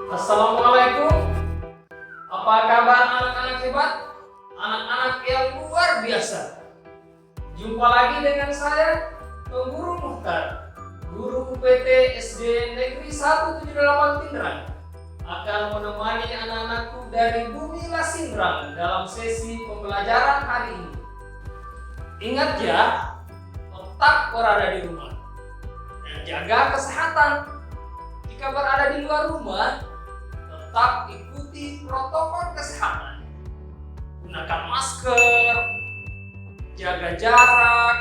Assalamualaikum. Apa kabar anak-anak hebat? Anak-anak yang luar biasa. Jumpa lagi dengan saya, Guru Muhtar, guru UPT SD Negeri 178 Pindrang, akan menemani anak-anakku dari Bumi Lasindrang dalam sesi pembelajaran hari ini. Ingat ya, tetap berada di rumah dan jaga kesehatan. Jika berada di luar rumah, tetap ikuti protokol kesehatan. Gunakan masker, jaga jarak,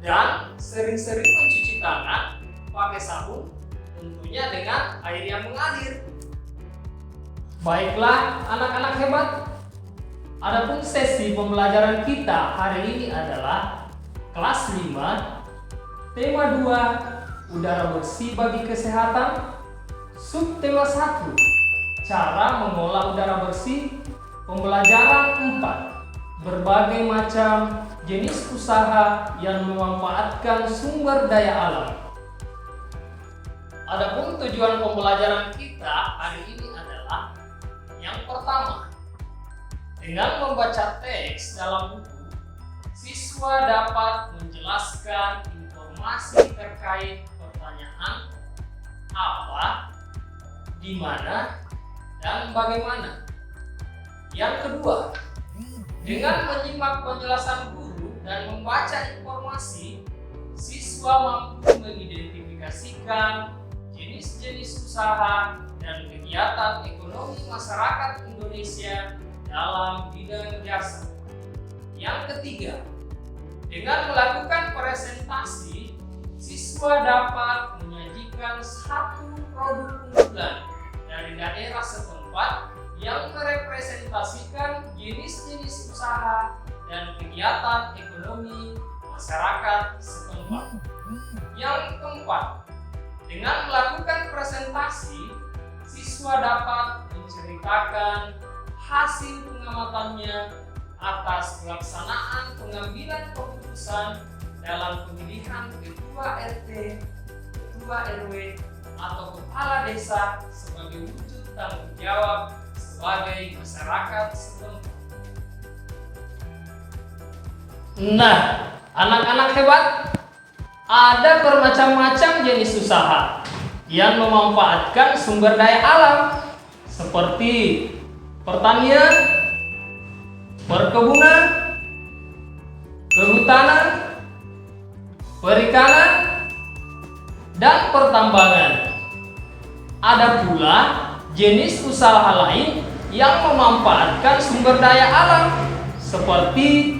dan sering-sering mencuci tangan pakai sabun, tentunya dengan air yang mengalir. Baiklah anak-anak hebat, adapun sesi pembelajaran kita hari ini adalah kelas 5, tema 2, udara bersih bagi kesehatan. Subtema 1, cara mengolah udara bersih. Pembelajaran 4, berbagai macam jenis usaha yang memanfaatkan sumber daya alam. Adapun tujuan pembelajaran kita hari ini adalah yang pertama, dengan membaca teks dalam buku, siswa dapat menjelaskan informasi terkait pertanyaan apa, di mana, dan bagaimana. Yang kedua, dengan menyimak penjelasan guru dan membaca informasi, siswa mampu mengidentifikasikan jenis-jenis usaha dan kegiatan ekonomi masyarakat Indonesia dalam bidang jasa. Yang ketiga, dengan melakukan presentasi, siswa dapat menyajikan satu produk unggulan dari daerah setempat yang merepresentasikan jenis-jenis usaha dan kegiatan ekonomi masyarakat setempat. Yang keempat, dengan melakukan presentasi, siswa dapat menceritakan hasil pengamatannya atas pelaksanaan pengambilan keputusan dalam pemilihan ketua RT, ketua RW, atau kepala desa sebagai wujud tanggung jawab sebagai masyarakat setempat. Nah, anak-anak hebat, ada bermacam-macam jenis usaha yang memanfaatkan sumber daya alam seperti pertanian, perkebunan, kehutanan, perikanan, dan pertambangan. Ada pula jenis usaha lain yang memanfaatkan sumber daya alam seperti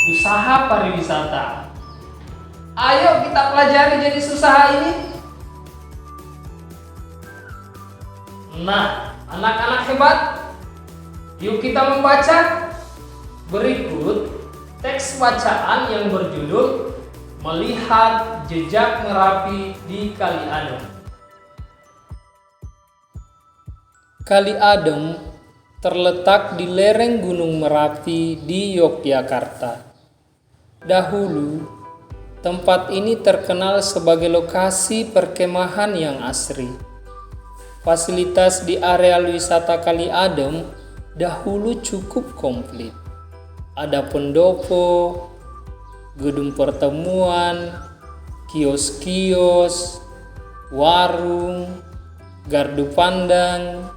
usaha pariwisata. Ayo kita pelajari jenis usaha ini. Nah, anak-anak hebat, yuk kita membaca. Berikut teks bacaan yang berjudul Melihat Jejak Merapi di Kali Adem. Kali Adem terletak di lereng Gunung Merapi di Yogyakarta. Dahulu, tempat ini terkenal sebagai lokasi perkemahan yang asri. Fasilitas di area wisata Kali Adem dahulu cukup komplit. Ada pendopo, gedung pertemuan, kios-kios, warung, gardu pandang,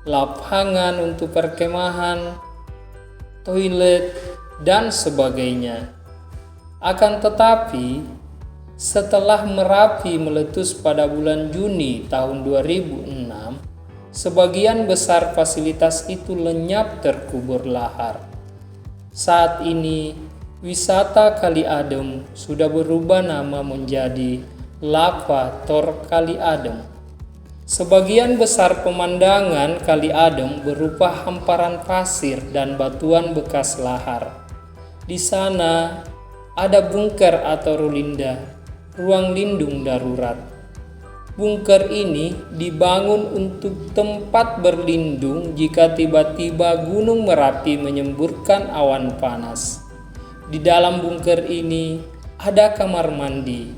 lapangan untuk perkemahan, toilet, dan sebagainya. Akan tetapi, setelah Merapi meletus pada bulan Juni tahun 2006, sebagian besar fasilitas itu lenyap terkubur lahar. Saat ini, wisata Kali Adem sudah berubah nama menjadi Lava Tor Kali Adem. Sebagian besar pemandangan Kali Adem berupa hamparan pasir dan batuan bekas lahar. Di sana ada bunker atau rulinda, ruang lindung darurat. Bunker ini dibangun untuk tempat berlindung jika tiba-tiba Gunung Merapi menyemburkan awan panas. Di dalam bunker ini ada kamar mandi,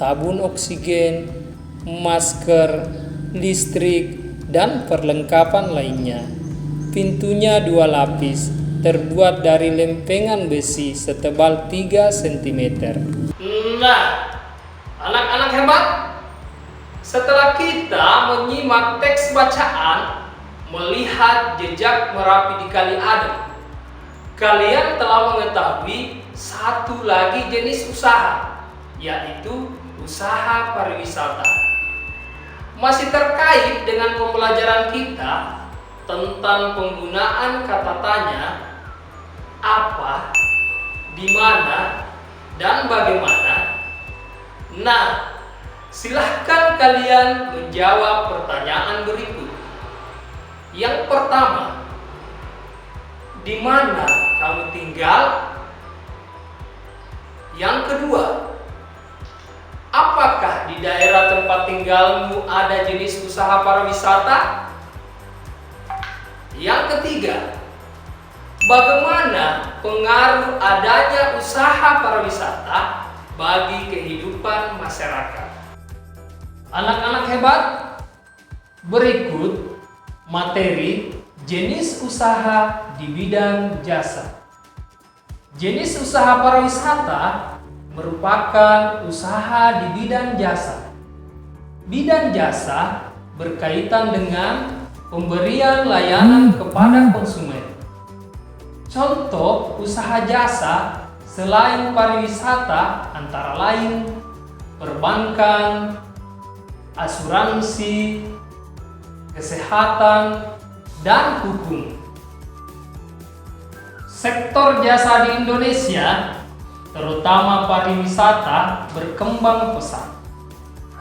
tabung oksigen, masker, listrik, dan perlengkapan lainnya. Pintunya 2 lapis, terbuat dari lempengan besi setebal 3 cm. Nah, anak-anak hebat, setelah kita menyimak teks bacaan, melihat jejak Merapi di Kali Adem, kalian telah mengetahui satu lagi jenis usaha, yaitu usaha pariwisata. Masih terkait dengan pembelajaran kita tentang penggunaan kata tanya, apa, di mana, dan bagaimana. Nah, silahkan kalian menjawab pertanyaan berikut. Yang pertama, di mana kamu tinggal? Yang kedua, apakah di daerah tempat tinggalmu ada jenis usaha pariwisata? Yang ketiga, bagaimana pengaruh adanya usaha pariwisata bagi kehidupan masyarakat? Anak-anak hebat, berikut materi jenis usaha di bidang jasa. Jenis usaha pariwisata merupakan usaha di bidang jasa. Bidang jasa berkaitan dengan pemberian layanan kepada konsumen. Contoh usaha jasa selain pariwisata antara lain perbankan, asuransi, kesehatan, dan hukum. Sektor jasa di Indonesia, terutama pariwisata, berkembang pesat.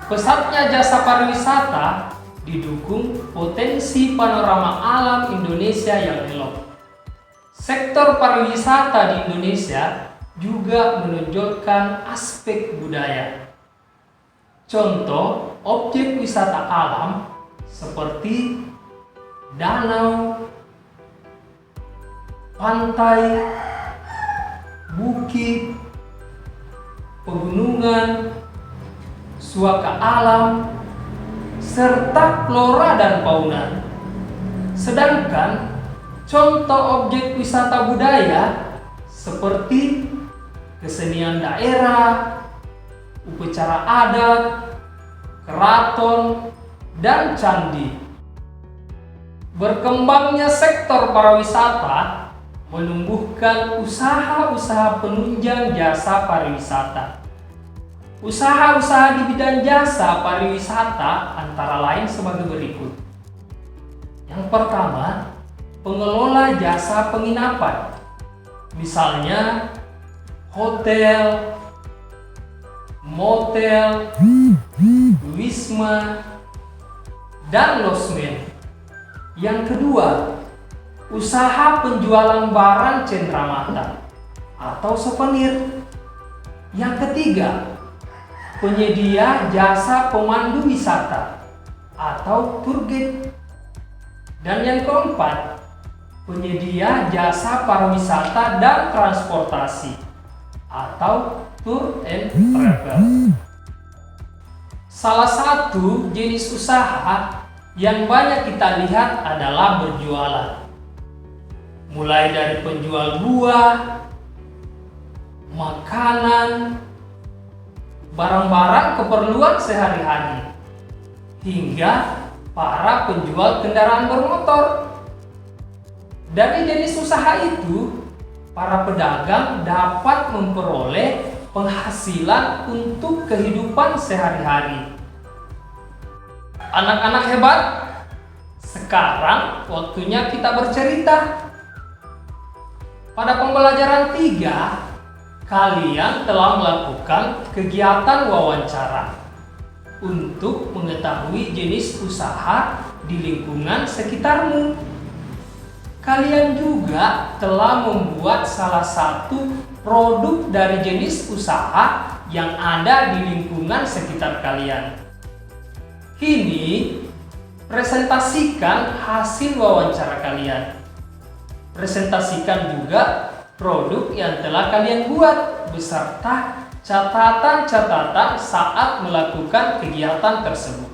Pesatnya jasa pariwisata didukung potensi panorama alam Indonesia yang elok. Sektor pariwisata di Indonesia juga menonjolkan aspek budaya. Contoh objek wisata alam seperti danau, pantai, bukit, pegunungan, suaka alam, serta flora dan fauna. Sedangkan contoh objek wisata budaya seperti kesenian daerah, upacara adat, keraton, dan candi. Berkembangnya sektor pariwisata menumbuhkan usaha-usaha penunjang jasa pariwisata. Usaha-usaha di bidang jasa pariwisata antara lain sebagai berikut. Yang pertama, pengelola jasa penginapan. Misalnya hotel, motel, wisma, dan losmen. Yang kedua, usaha penjualan barang cenderamata atau souvenir. Yang ketiga, penyedia jasa pemandu wisata atau tour guide. Dan yang keempat, penyedia jasa pariwisata dan transportasi atau tour and travel. Salah satu jenis usaha yang banyak kita lihat adalah berjualan. Mulai dari penjual buah, makanan, barang-barang keperluan sehari-hari, hingga para penjual kendaraan bermotor. Dari jenis usaha itu, para pedagang dapat memperoleh penghasilan untuk kehidupan sehari-hari. Anak-anak hebat, sekarang waktunya kita bercerita. Pada pembelajaran 3, kalian telah melakukan kegiatan wawancara untuk mengetahui jenis usaha di lingkungan sekitarmu. Kalian juga telah membuat salah satu produk dari jenis usaha yang ada di lingkungan sekitar kalian. Kini, presentasikan hasil wawancara kalian. Presentasikan juga produk yang telah kalian buat beserta catatan-catatan saat melakukan kegiatan tersebut.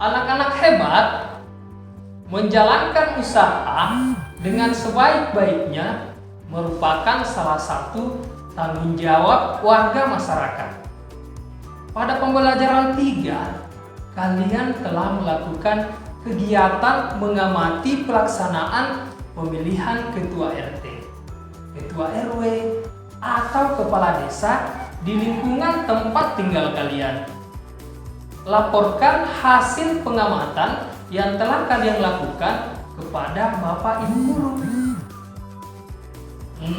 Anak-anak hebat, Menjalankan usaha dengan sebaik-baiknya merupakan salah satu tanggung jawab warga masyarakat. Pada pembelajaran 3, kalian telah melakukan kegiatan mengamati pelaksanaan pemilihan ketua RT, ketua RW, atau kepala desa di lingkungan tempat tinggal kalian. Laporkan hasil pengamatan yang telah kalian lakukan kepada Bapak Ibu guru.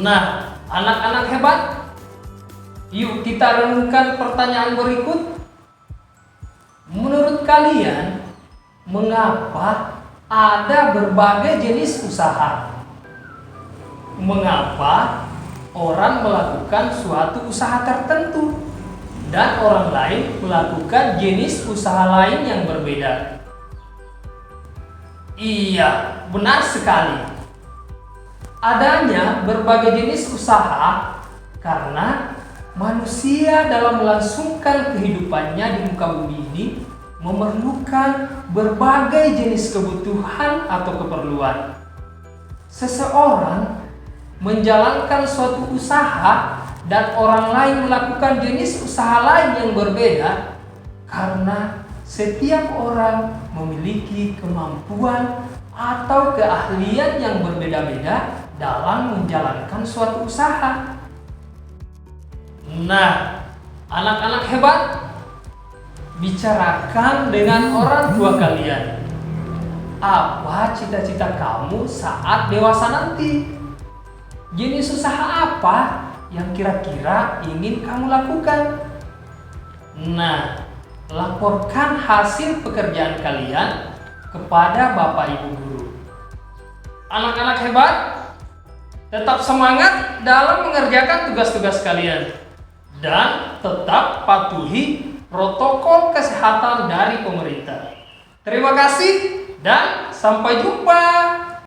Nah, anak-anak hebat, yuk kita renungkan pertanyaan berikut. Menurut kalian, mengapa ada berbagai jenis usaha? Mengapa orang melakukan suatu usaha tertentu dan orang lain melakukan jenis usaha lain yang berbeda? Iya, benar sekali. Adanya berbagai jenis usaha karena manusia dalam melangsungkan kehidupannya di muka bumi ini memerlukan berbagai jenis kebutuhan atau keperluan. Seseorang menjalankan suatu usaha dan orang lain melakukan jenis usaha lain yang berbeda karena setiap orang memiliki kemampuan atau keahlian yang berbeda-beda dalam menjalankan suatu usaha. Nah, anak-anak hebat, bicarakan dengan orang tua kalian. Apa cita-cita kamu saat dewasa nanti? Jenis usaha apa yang kira-kira ingin kamu lakukan? Nah, laporkan hasil pekerjaan kalian kepada Bapak Ibu guru. Anak-anak hebat, tetap semangat dalam mengerjakan tugas-tugas kalian dan tetap patuhi protokol kesehatan dari pemerintah. Terima kasih dan sampai jumpa.